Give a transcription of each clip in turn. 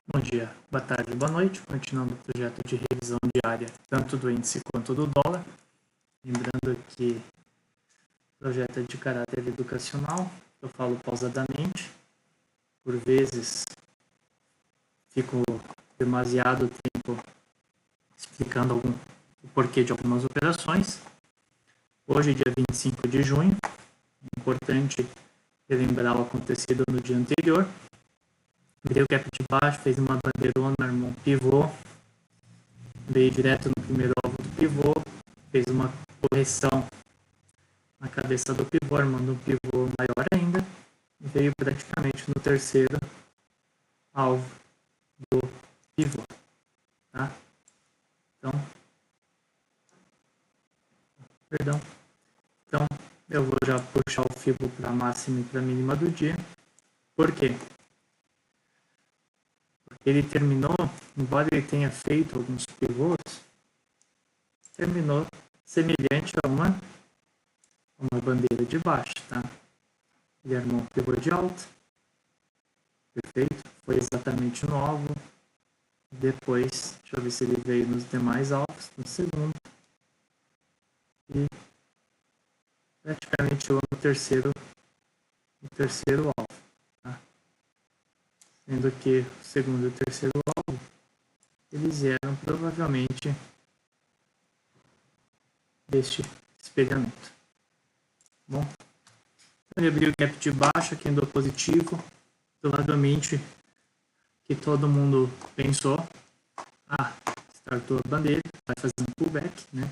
Bom dia, boa tarde, boa noite. Continuando o projeto de revisão diária, tanto do índice quanto do dólar. Lembrando que o projeto é de caráter educacional, eu falo pausadamente. Por vezes, fico demasiado tempo explicando o porquê de algumas operações. Hoje, dia 25 de junho, é importante relembrar o acontecido no dia anterior. Virei o gap de baixo, fez uma bandeirona, armou um pivô, veio direto no primeiro alvo do pivô, fez uma correção na cabeça do pivô, armando um pivô maior ainda, e veio praticamente no terceiro alvo do pivô. Tá? Então, eu vou já puxar o FIBO para a máxima e para a mínima do dia. Por quê? Porque ele terminou, embora ele tenha feito alguns pivôs, terminou semelhante a uma bandeira de baixo, tá? Ele armou um pivô de alta, perfeito, foi exatamente no alvo. Depois, deixa eu ver se ele veio nos demais alvos, no segundo, e praticamente chegou no terceiro alvo, tá? Sendo que o segundo e o terceiro alvo, eles eram provavelmente deste espelhamento. Bom, então ele abriu o gap de baixo, aqui andou positivo, provavelmente que todo mundo pensou, startou a bandeira, vai fazer um pullback, né?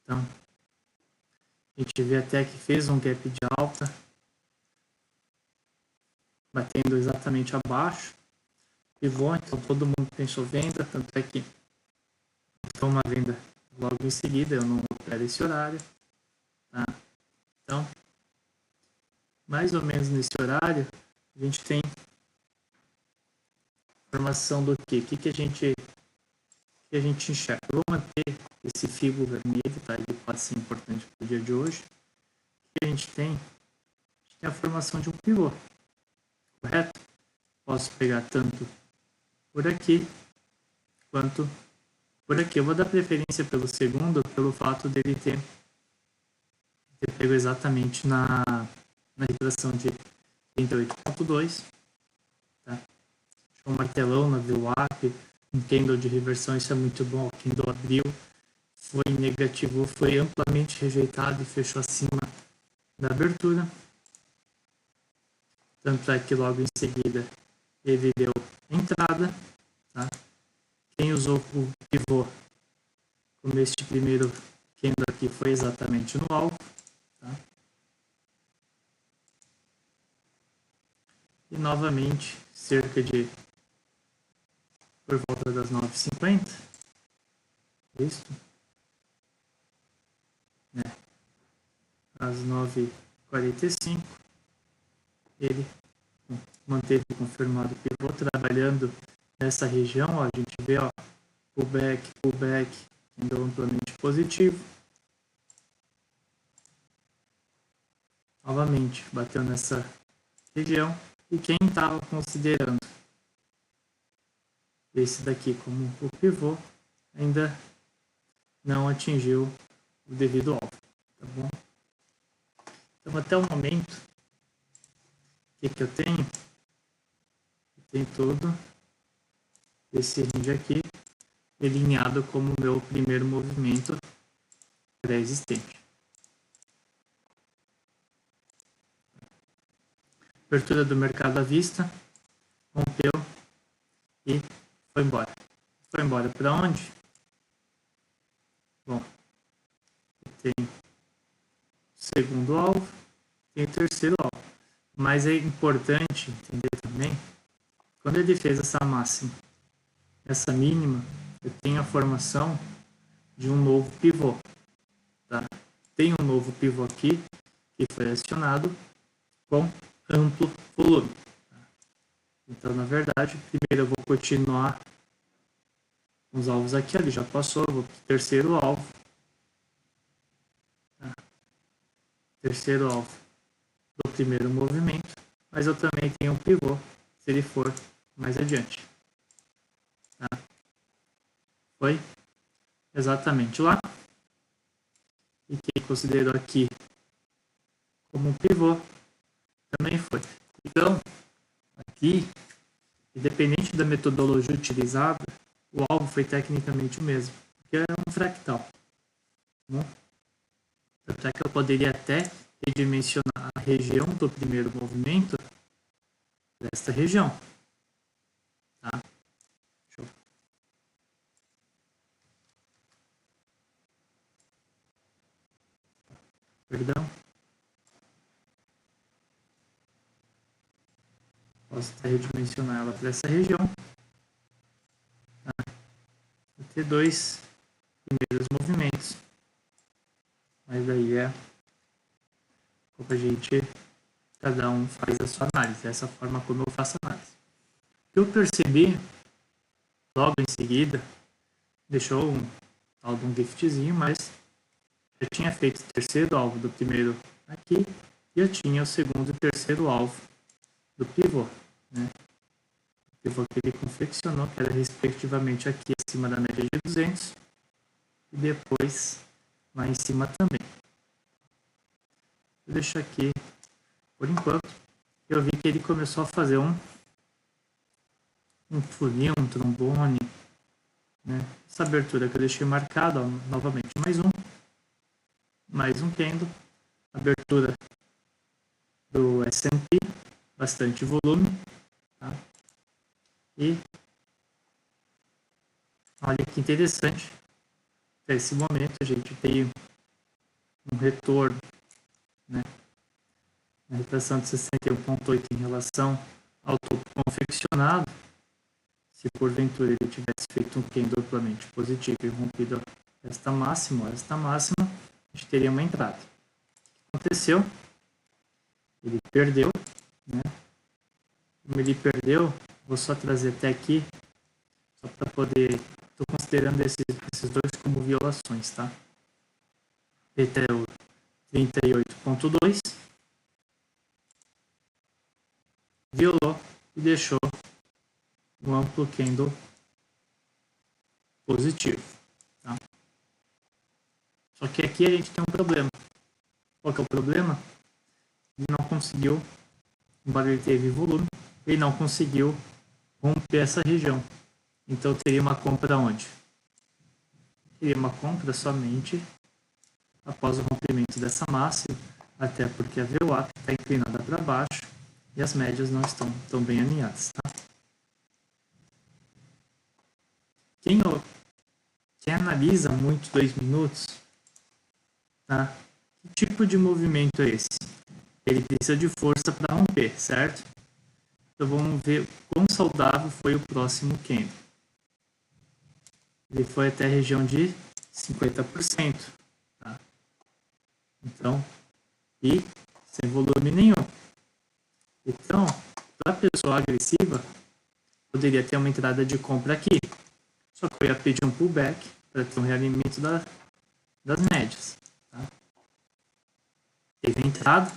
Então, a gente vê até que fez um gap de alta, batendo exatamente abaixo, pivô, então todo mundo pensou venda, tanto é que foi uma venda logo em seguida, eu não opero esse horário, tá? Então, mais ou menos nesse horário, a gente tem informação do quê? O que a gente enxerga? Eu vou manter esse FIBO vermelho, tá? Ele pode ser importante para o dia de hoje. O que a gente tem? A gente tem a formação de um pivô, correto? Posso pegar tanto por aqui quanto por aqui. Eu vou dar preferência pelo segundo, pelo fato dele ter pego exatamente na retração de 38.2, tá? Um martelão na VWAP, um candle de reversão, isso é muito bom. O candle abriu, foi negativo, foi amplamente rejeitado e fechou acima da abertura. Tanto é que logo em seguida ele deu entrada, tá? Quem usou o pivô como este primeiro candle aqui foi exatamente no alvo, tá? E novamente, cerca de por volta das 9h50, isso, né? Às 9h45, ele manteve confirmado o pivô trabalhando nessa região, ó, a gente vê, ó, pullback, candle amplamente positivo. Novamente, bateu nessa região. E quem estava considerando esse daqui como o pivô ainda não atingiu o devido alvo, tá bom? Então, até o momento, o que eu tenho? Eu tenho todo esse range aqui delineado como meu primeiro movimento pré-existente. Abertura do mercado à vista, rompeu e foi embora. Foi embora para onde? Bom, tem o segundo alvo, tem o terceiro alvo. Mas é importante entender também, quando ele fez essa máxima, essa mínima, eu tenho a formação de um novo pivô, tá? Tem um novo pivô aqui que foi acionado com amplo volume. Então, na verdade, primeiro eu vou continuar com os alvos aqui, ali já passou, eu vou para o terceiro alvo. Tá? Terceiro alvo do primeiro movimento, mas eu também tenho um pivô, se ele for mais adiante. Tá? Foi exatamente lá. E quem considerou aqui como um pivô também foi. Então, aqui, independente da metodologia utilizada, o alvo foi tecnicamente o mesmo, que é um fractal. Né? Tanto é que eu poderia até redimensionar a região do primeiro movimento desta região. Tá? Perdão. Posso até redimensionar ela para essa região. Tá? Vou ter dois primeiros movimentos. Mas aí é como a gente, cada um faz a sua análise. Dessa forma como eu faço a análise. O que eu percebi logo em seguida, deixou um tal de um giftzinho, mas eu tinha feito o terceiro alvo do primeiro aqui e eu tinha o segundo e terceiro alvo do pivô, né? O pivô que ele confeccionou, que era respectivamente aqui acima da média de 200 e depois lá em cima também. Eu deixo aqui por enquanto. Eu vi que ele começou a fazer um funil, um trombone, né? Essa abertura que eu deixei marcada, ó, novamente mais um candle, abertura do S&P, bastante volume, tá? E olha que interessante, até esse momento a gente tem um retorno, né? A retração de 61,8 em relação ao topo confeccionado. Se porventura ele tivesse feito um candle duplamente positivo e rompido esta máxima, a gente teria uma entrada. O que aconteceu? Ele perdeu, né? Como ele perdeu, vou só trazer até aqui, só para poder, estou considerando esses dois como violações, tá? Petero 38,2 violou e deixou um amplo candle positivo, tá? Só que aqui a gente tem um problema. Qual que é o problema? Ele não conseguiu, embora ele teve volume, ele não conseguiu romper essa região. Então teria uma compra onde? Teria uma compra somente após o rompimento dessa máxima, até porque a VWAP está inclinada para baixo e as médias não estão tão bem alinhadas, tá? Quem analisa muito 2 minutos, tá? Que tipo de movimento é esse? Ele precisa de força para romper, certo? Então vamos ver quão saudável foi o próximo candle. Ele foi até a região de 50%. Tá? Então, e sem volume nenhum. Então, para a pessoa agressiva, poderia ter uma entrada de compra aqui. Só que eu ia pedir um pullback para ter um realinhamento das médias. Tá? Teve entrada.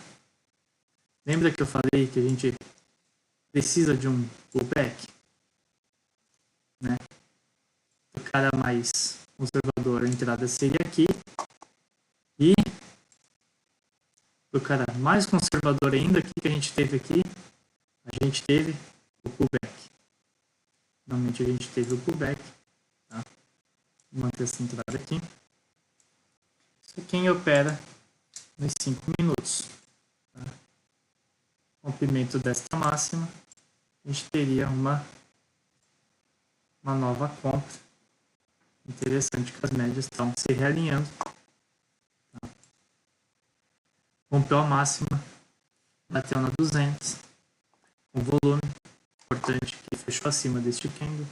Lembra que eu falei que a gente precisa de um pullback? Né? O cara mais conservador, a entrada seria aqui. E o cara mais conservador ainda, o que a gente teve aqui? A gente teve o pullback. Normalmente a gente teve o pullback. Tá? Vou manter essa entrada aqui. Isso é quem opera nos 5 minutos. Tá? Rompimento desta máxima, a gente teria uma nova compra. Interessante que as médias estão se realinhando. Tá? Rompeu a máxima, bateu na 200, com volume, importante que fechou acima deste candle.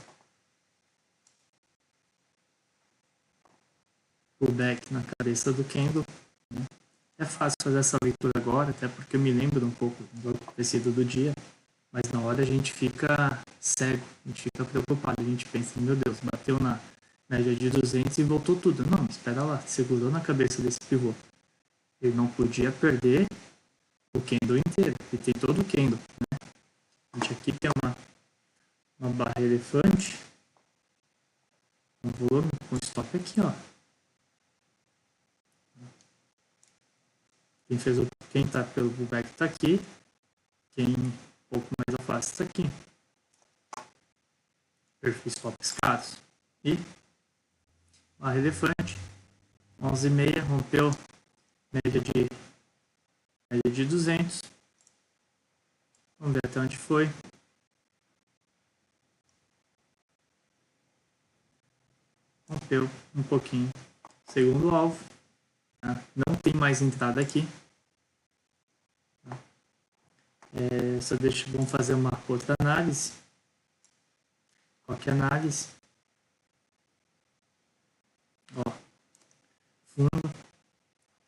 Pullback na cabeça do candle. Né? É fácil fazer essa leitura agora, até porque eu me lembro um pouco do acontecido do dia, mas na hora a gente fica cego, a gente fica preocupado, a gente pensa, meu Deus, bateu na média de 200 e voltou tudo. Não, espera lá, segurou na cabeça desse pivô. Ele não podia perder o candle inteiro, ele tem todo o candle. Né? A gente aqui tem uma barra elefante, um volume com stop aqui, ó. Quem tá pelo pullback tá aqui, quem um pouco mais alface tá aqui. Perfis stops caros. E barra elefante, 11,6, rompeu média de 200. Vamos ver até onde foi. Rompeu um pouquinho. Segundo alvo. Tá? Não tem mais entrada aqui. Tá? Vamos fazer uma outra análise. Qual que é a análise? Ó, fundo,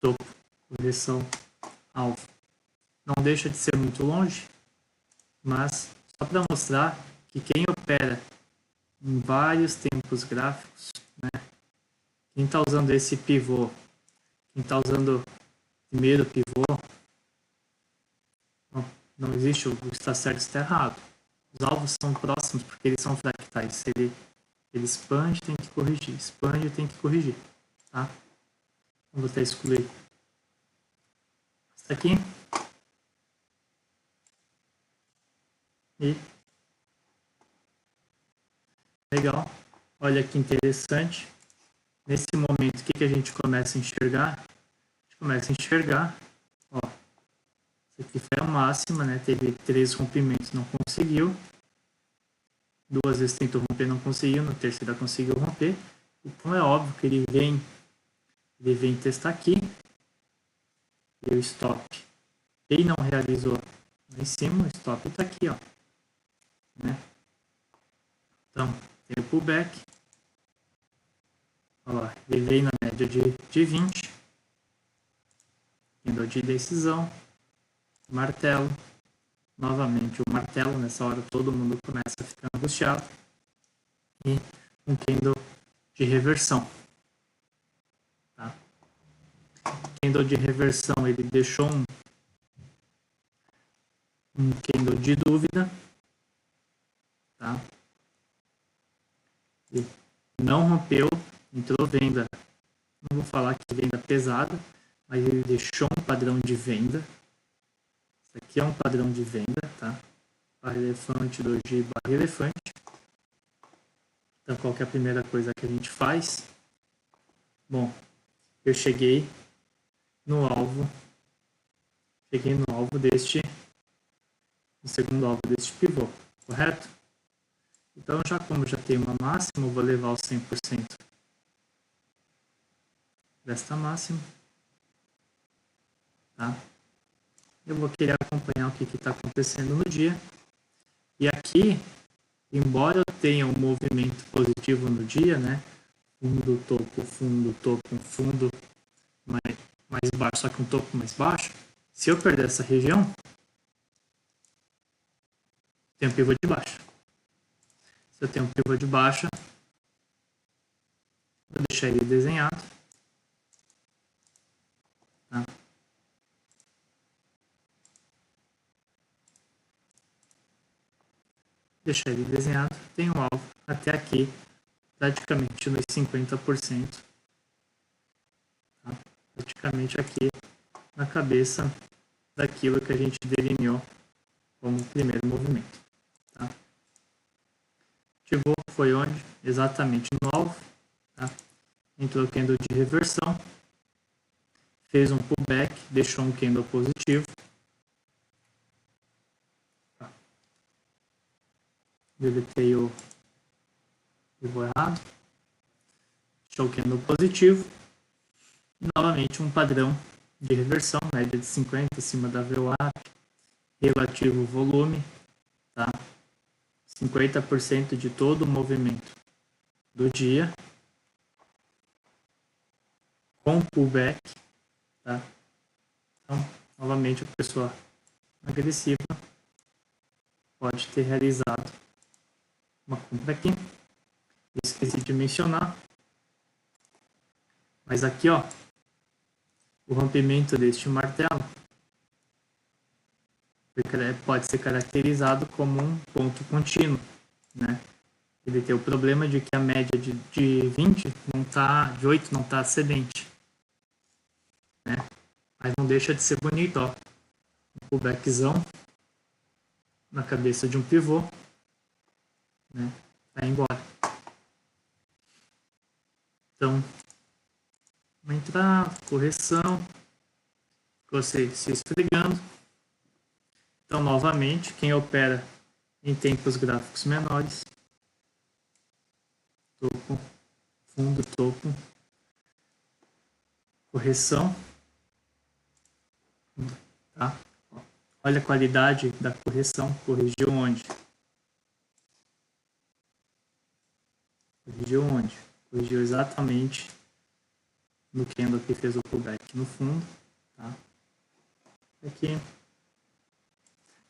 topo, correção, alvo. Não deixa de ser muito longe, mas só para mostrar que quem opera em vários tempos gráficos, né? Quem está usando esse pivô, quem está usando o primeiro pivô, não existe o está certo e está errado. Os alvos são próximos porque eles são fractais. Se ele expande, tem que corrigir. Expande, tem que corrigir. Tá? Vamos até excluir isso aqui. E legal. Olha que interessante. Nesse momento, o que a gente começa a enxergar? A gente começa a enxergar, ó, isso aqui foi a máxima, né? Teve 3 rompimentos, não conseguiu. 2 vezes tentou romper, não conseguiu. Na terceira conseguiu romper. Então é óbvio que ele vem testar aqui. E o stop, ele não realizou lá em cima, o stop está aqui, ó. Né? Então, tem o pullback. Olha lá, ele veio na média de 20. Indo de decisão. Martelo. Novamente o martelo. Nessa hora todo mundo começa a ficar angustiado. E um candle de reversão. Tá? Candle de reversão, ele deixou um candle de dúvida. Tá? E não rompeu, entrou venda. Não vou falar que venda pesada, mas ele deixou um padrão de venda. Isso aqui é um padrão de venda, tá? Barra elefante, doji, barra elefante. Então, qual que é a primeira coisa que a gente faz? Bom, eu cheguei no alvo no segundo alvo deste pivô, correto? Então, como já tem uma máxima, eu vou levar o 100% desta máxima, tá? Eu vou querer acompanhar o que está acontecendo no dia. E aqui, embora eu tenha um movimento positivo no dia, né? Fundo, topo, um fundo mais baixo, só que um topo mais baixo. Se eu perder essa região, tem um pivô de baixa. Se eu tenho um pivô de baixa, vou deixar ele desenhado. Tá? Deixar ele desenhado, tem um alvo até aqui, praticamente nos 50%, tá? Praticamente aqui na cabeça daquilo que a gente delineou como primeiro movimento. Tá? Ativou, foi onde? Exatamente no alvo. Tá? Entrou candle de reversão, fez um pullback, deixou um candle positivo. Deletei o pivô errado. Deixou o candle positivo. E novamente um padrão de reversão, média de 50 acima da VWAP, relativo volume, tá? 50% de todo o movimento do dia, com pullback, tá? Então, novamente a pessoa agressiva pode ter realizado uma compra aqui. Esqueci de mencionar, mas aqui, ó, o rompimento deste martelo pode ser caracterizado como um ponto contínuo, né? Ele tem o problema de que a média de 20 não tá, de 8 não está ascendente, né? Mas não deixa de ser bonito, ó. Um pullbackzão na cabeça de um pivô, né? Vai embora. Então, uma entrada, correção, você se esfregando. Então, novamente, quem opera em tempos gráficos menores, topo, fundo, topo, correção, tá? Olha a qualidade da correção, corrigiu onde? Corrigiu onde? Corrigiu exatamente no candle que fez o pullback no fundo, tá? Aqui,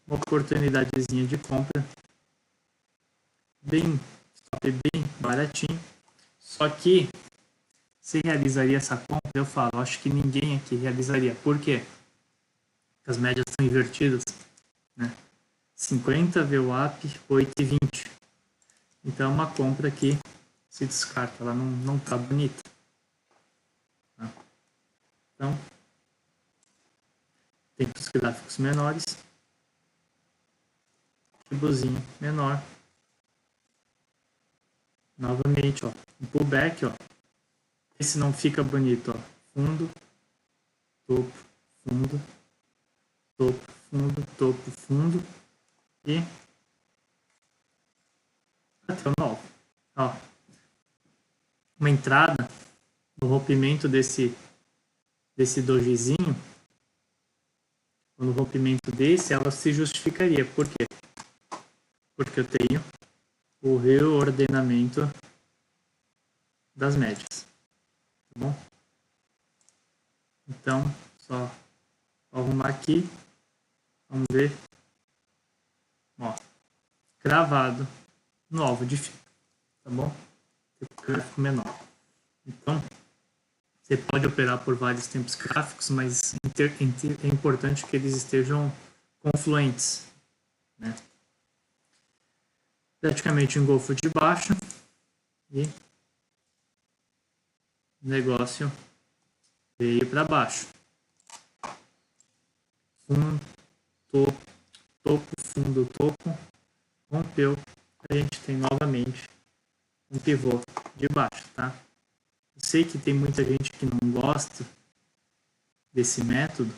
uma oportunidadezinha de compra, bem baratinho, só que se realizaria essa compra, eu falo, acho que ninguém aqui realizaria. Por quê? Porque as médias estão invertidas, né? 50 VWAP, 8 e 20. Então é uma compra que se descarta, ela não tá bonita. Tá? Então, tempos gráficos menores, tribozinho menor. Novamente, ó, um pullback, ó. Esse não fica bonito, ó. Fundo, topo, fundo, topo, fundo, topo, fundo e até o novo. Ó, uma entrada no rompimento desse dojizinho, no rompimento desse, ela se justificaria. Por quê? Porque eu tenho o reordenamento das médias. Tá bom? Então, só arrumar aqui. Vamos ver. Ó, cravado no alvo de fio. Tá bom? Gráfico menor. Então, você pode operar por vários tempos gráficos, mas é importante que eles estejam confluentes, né? Praticamente um golfo de baixa e o negócio veio para baixo. Fundo, topo, fundo, topo, rompeu. A gente tem novamente um pivô de baixo, tá? Eu sei que tem muita gente que não gosta desse método,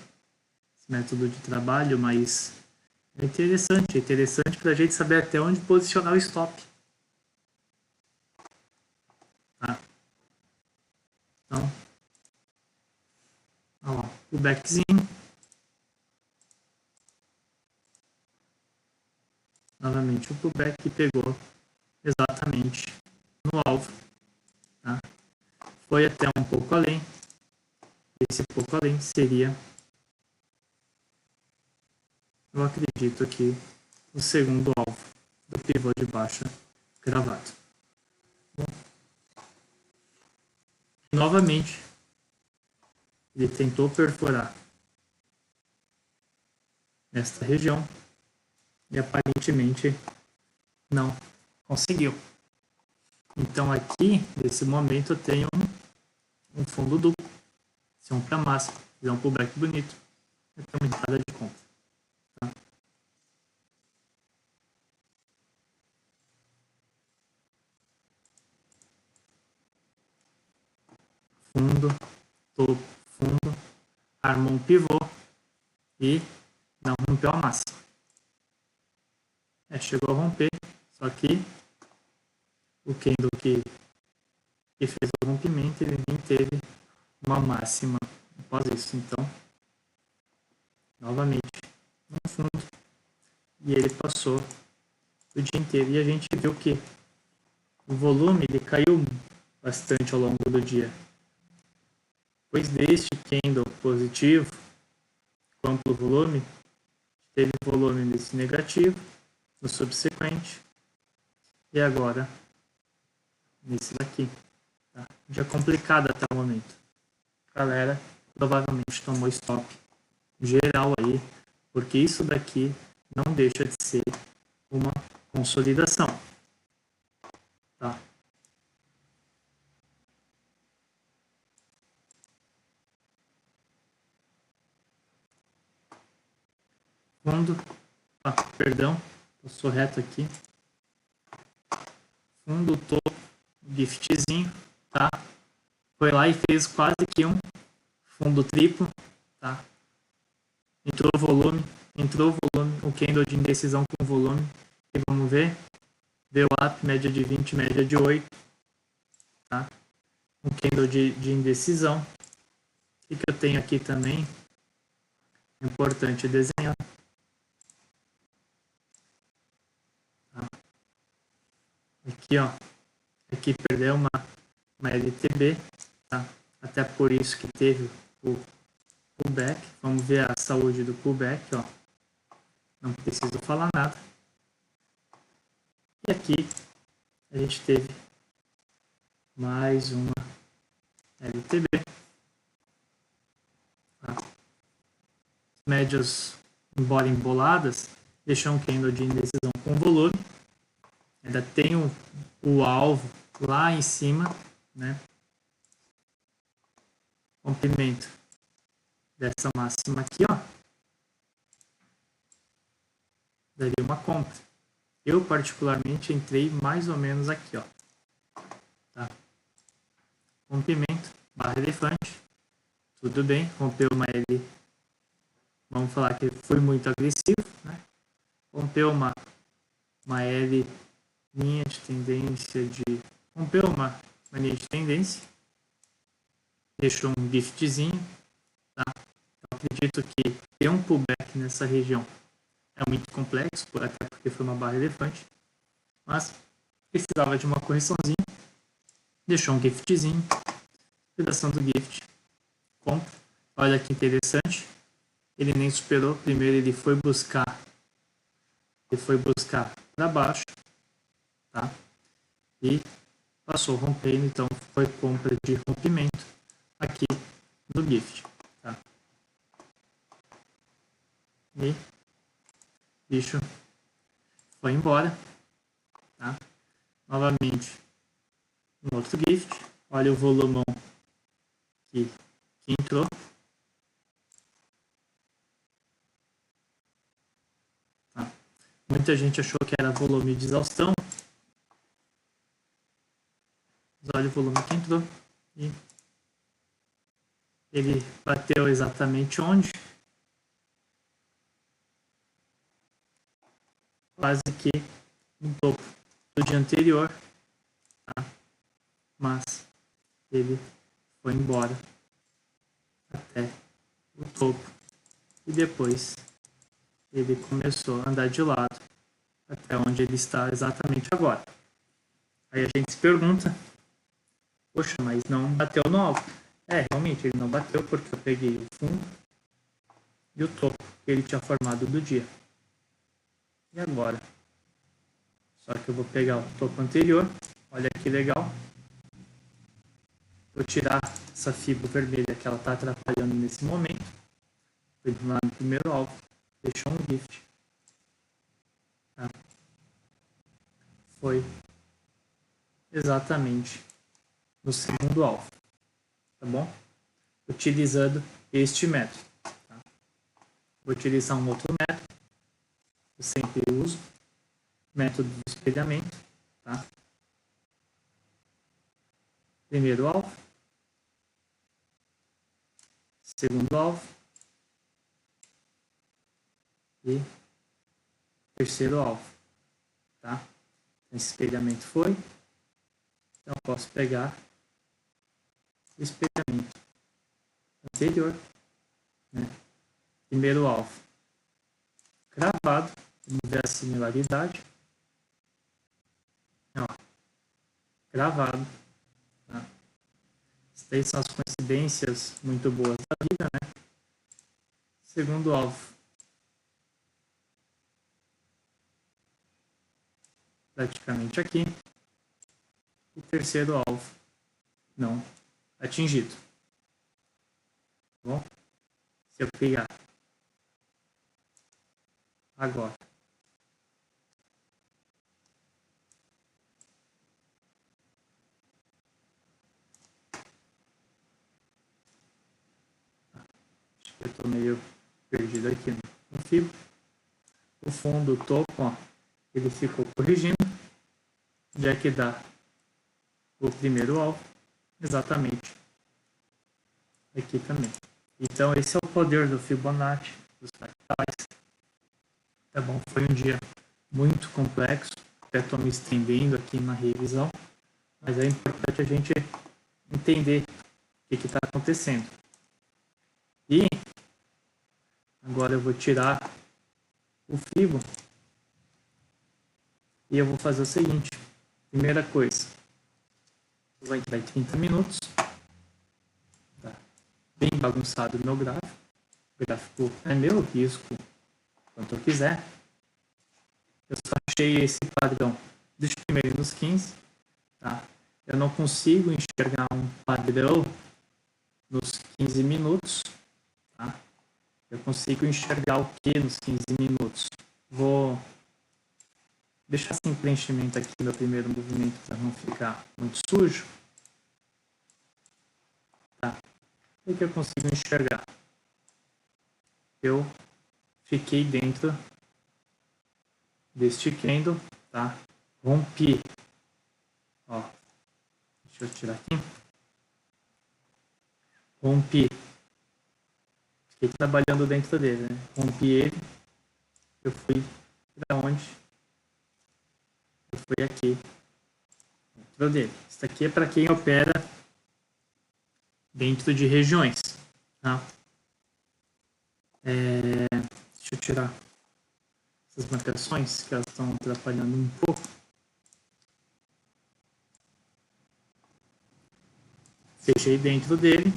esse método de trabalho, mas é interessante para a gente saber até onde posicionar o stop. Tá? Então, ó, o backzinho. Novamente o pullback pegou exatamente no alvo. Tá? Foi até um pouco além. Esse pouco além seria, eu acredito aqui, o segundo alvo do pivô de baixa gravado. Bom, novamente, ele tentou perfurar nesta região e aparentemente não conseguiu. Então aqui, nesse momento, eu tenho um fundo duplo. Se é um para máximo, se é um pullback bonito, eu tenho uma entrada de compra. Tá? Fundo, topo, fundo, armou um pivô e não rompeu a máxima. Chegou a romper, só que o candle que fez o rompimento, ele nem teve uma máxima após isso. Então, novamente, no fundo, e ele passou o dia inteiro. E a gente viu que o volume ele caiu bastante ao longo do dia. Pois deste candle positivo, com amplo volume, teve volume nesse negativo, no subsequente, e agora nesse daqui. Tá? Dia complicado até o momento. Galera, provavelmente tomou stop geral aí, porque isso daqui não deixa de ser uma consolidação. fundo, perdão, passou reto aqui, fundo, topo, giftzinho, tá? Foi lá e fez quase que um fundo triplo, tá? Entrou volume, o candle de indecisão com volume, e vamos ver, deu up, média de 20, média de 8, tá? Um candle de indecisão. O que eu tenho aqui também, é importante desenhar. Tá? Aqui, ó, aqui perdeu uma LTB, tá? Até por isso que teve o pullback. Vamos ver a saúde do pullback, ó. Não preciso falar nada. E aqui a gente teve mais uma LTB. Tá? Médias, embora emboladas, deixam um candle de indecisão com volume. Ainda tem o alvo lá em cima, né? Comprimento dessa máxima aqui, ó, daria uma compra. Eu particularmente entrei mais ou menos aqui, ó, tá? Comprimento, barra elefante, tudo bem, rompeu uma L, vamos falar que foi muito agressivo, né? Rompeu uma L, linha de tendência rompeu uma linha de tendência, deixou um giftzinho, tá? Eu acredito que ter um pullback nessa região é muito complexo, até porque foi uma barra elefante, mas precisava de uma correçãozinha, deixou um giftzinho, redação do gift, compra, olha que interessante, ele nem superou, primeiro ele foi buscar para baixo, tá? E passou rompendo, então foi compra de rompimento aqui do gift, tá? E o bicho foi embora, tá? Novamente um outro gift, olha o volumão que entrou, tá? Muita gente achou que era volume de exaustão, mas olha o volume que entrou e ele bateu exatamente onde? Quase que no topo do dia anterior, tá? Mas ele foi embora até o topo e depois ele começou a andar de lado até onde ele está exatamente agora. Aí a gente se pergunta, poxa, mas não bateu no alvo. Realmente ele não bateu porque eu peguei o fundo e o topo que ele tinha formado do dia. E agora? Só que eu vou pegar o topo anterior, olha que legal. Vou tirar essa fibra vermelha que ela está atrapalhando nesse momento. Foi lá no primeiro alvo, deixou um gift. Tá? Foi exatamente no segundo alvo, tá bom? Utilizando este método. Tá? Vou utilizar um outro método, eu sempre uso, método de espelhamento, tá? Primeiro alvo, segundo alvo e terceiro alvo, tá? Esse espelhamento foi, então eu posso pegar o espelhamento anterior, né? Primeiro alvo cravado, vamos ver a similaridade, ó, cravado, tá? Essas são as coincidências muito boas da vida, né? Segundo alvo praticamente aqui, e terceiro alvo não atingido. Tá bom? Se eu pegar agora acho que eu estou meio perdido aqui no fibro. o fundo, o topo, ó, ele ficou corrigindo, já que dá o primeiro alvo, exatamente aqui também. Então esse é o poder do Fibonacci, dos fractais. Tá bom, foi um dia muito complexo, até estou me estendendo aqui na revisão, mas é importante a gente entender o que está acontecendo. E agora eu vou tirar o Fibo e eu vou fazer o seguinte. Primeira coisa, eu vou entrar em 30 minutos. Tá bem bagunçado o meu gráfico. O gráfico é meu, risco quanto eu quiser. Eu só achei esse padrão dos primeiros 15. Tá? Eu não consigo enxergar um padrão nos 15 minutos. Tá? Eu consigo enxergar o que nos 15 minutos? Vou deixar sem preenchimento aqui meu primeiro movimento para não ficar muito sujo. Tá? O que eu consigo enxergar? Eu fiquei dentro deste candle, tá? Rompi. Ó, deixa eu tirar aqui. Rompi. Fiquei trabalhando dentro dele, né? Rompi ele. Eu fui para onde? Eu fui aqui. Dentro dele. Isso aqui é para quem opera dentro de regiões, tá? Deixa eu tirar essas marcações que elas estão atrapalhando um pouco. Fechei dentro dele,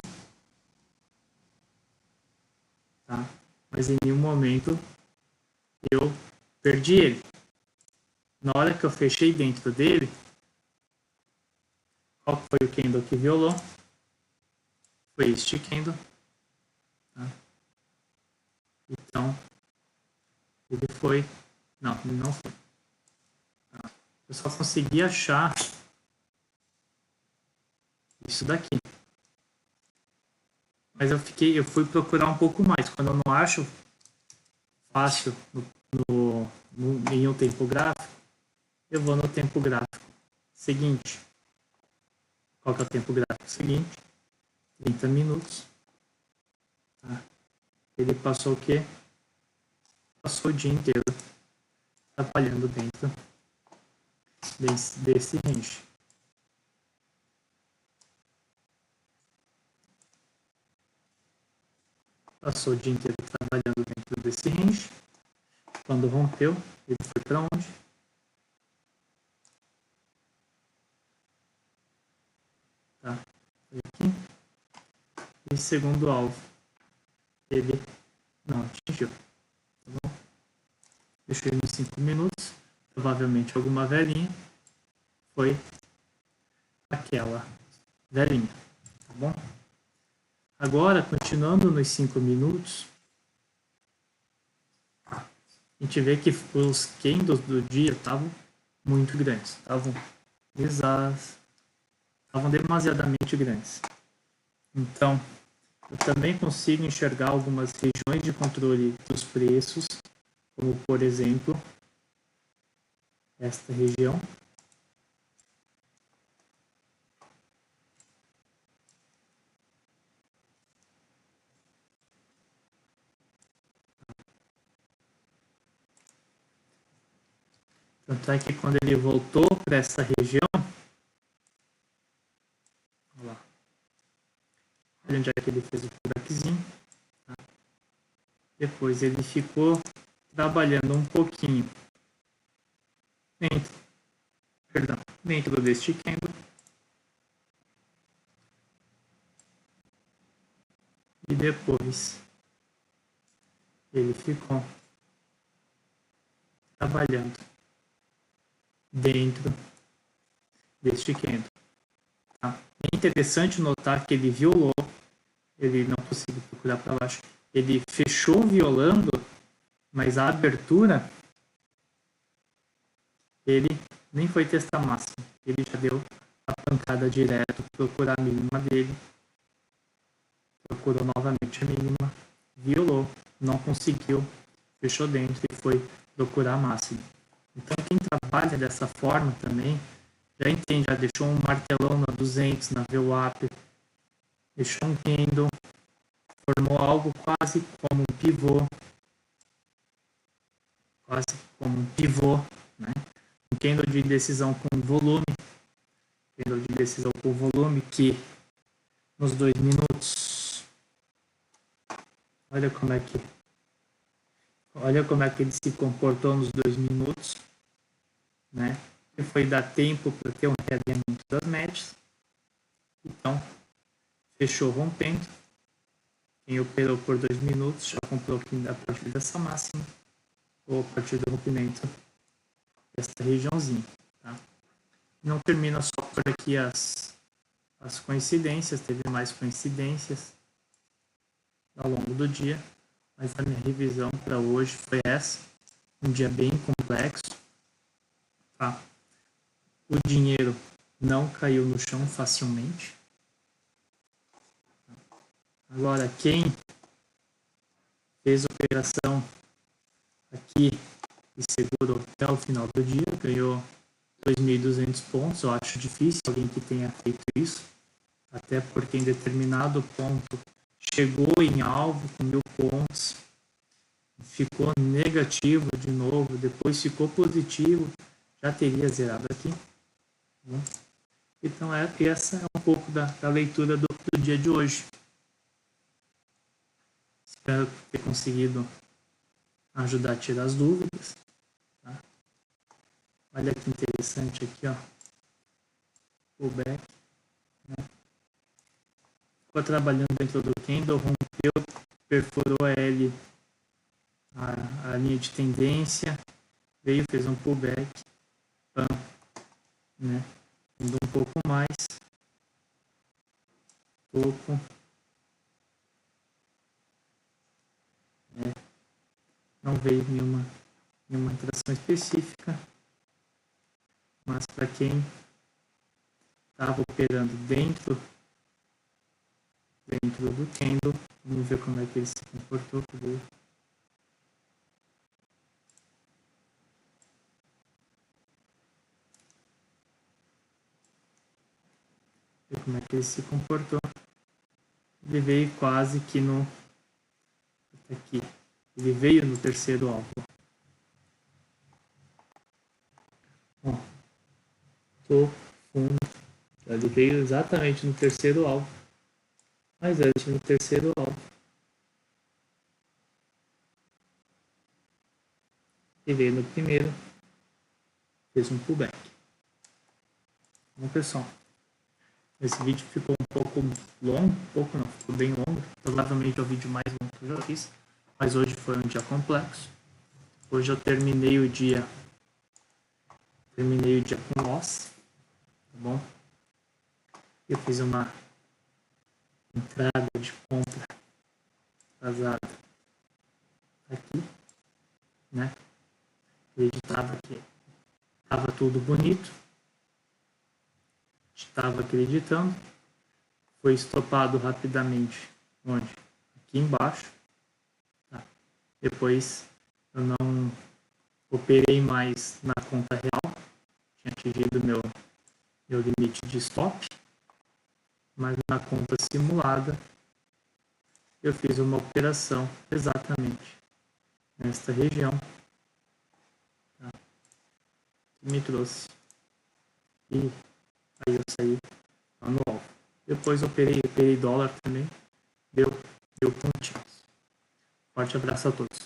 tá? Mas em nenhum momento eu perdi ele. Na hora que eu fechei dentro dele, qual foi o candle que violou? Foi este candle. Tá? Então, ele foi... Não, ele não foi. Tá? Eu só consegui achar isso daqui. Mas eu fui procurar um pouco mais. Quando eu não acho fácil em um tempo gráfico, eu vou no tempo gráfico seguinte. Qual que é o tempo gráfico seguinte? 30 minutos. Tá? Ele passou o quê? Passou o dia inteiro trabalhando dentro desse range. Passou o dia inteiro trabalhando dentro desse range. Quando rompeu, ele foi para onde? Tá? Foi aqui. E segundo alvo, ele não atingiu. Tá bom? Deixei nos 5 minutos. Provavelmente alguma velhinha foi aquela velhinha. Tá bom? Agora, continuando nos 5 minutos, a gente vê que os candles do dia estavam muito grandes. Estavam demasiadamente grandes. Então, eu também consigo enxergar algumas regiões de controle dos preços, como, por exemplo, esta região. Tanto é que quando ele voltou para essa região, olha lá, olha onde é que ele fez o buraquezinho, tá? Depois ele ficou trabalhando um pouquinho dentro deste candle, e depois ele ficou trabalhando dentro deste candle. Tá? É interessante notar que ele violou, ele não conseguiu procurar para baixo, ele fechou violando, mas a abertura, ele nem foi testar máximo, ele já deu a pancada direto, procurou a mínima dele, procurou novamente a mínima, violou, não conseguiu, fechou dentro e foi procurar máximo. Então, quem trabalha dessa forma também, já entende, já deixou um martelão na 200, na VWAP, deixou um candle, formou algo quase como um pivô, né? Um candle de decisão com volume, que nos 2 minutos, olha como é que ele se comportou nos 2 minutos, né? E foi dar tempo para ter um realinhamento das médias. Então, fechou rompendo. Quem operou por 2 minutos já comprou a partir dessa máxima ou a partir do rompimento dessa regiãozinha. Tá? Não termina só por aqui as coincidências, teve mais coincidências ao longo do dia, mas a minha revisão para hoje foi essa, um dia bem complexo. Tá? O dinheiro não caiu no chão facilmente. Agora, quem fez a operação aqui e segurou até o final do dia, ganhou 2.200 pontos. Eu acho difícil alguém que tenha feito isso, até porque em determinado ponto chegou em alvo com 1.000 pontos, ficou negativo de novo, depois ficou positivo, já teria zerado aqui. Bom, então, essa é um pouco da leitura do dia de hoje. Espero ter conseguido ajudar a tirar as dúvidas. Tá? Olha que interessante aqui, ó. O back. Né? Ficou trabalhando dentro do candle, rompeu, perfurou a L, a linha de tendência, veio, fez um pullback, né? Indo um pouco mais, topo, não veio nenhuma interação específica, mas para quem estava operando dentro do candle, vamos ver como é que ele se comportou. Ver como é que ele se comportou. Ele veio quase que aqui. Ele veio no terceiro alvo. Ó, topo, fundo. Ele veio exatamente no terceiro alvo. Mas antes no terceiro alvo. Ele veio no primeiro. Fez um pullback. Bom, pessoal. Esse vídeo ficou um pouco longo, ficou bem longo. Provavelmente é o vídeo mais longo que eu já fiz, mas hoje foi um dia complexo. Hoje eu terminei o dia com loss, tá bom? Eu fiz uma entrada de compra vazada aqui, né? Acreditava que estava tudo bonito. Estava acreditando, foi estopado rapidamente, onde? Aqui embaixo. Tá. Depois eu não operei mais na conta real, tinha atingido meu limite de stop, mas na conta simulada eu fiz uma operação exatamente nesta região, tá? Que me trouxe e aí eu saí anual. Depois operei dólar também. Deu pontinhos. Forte abraço a todos.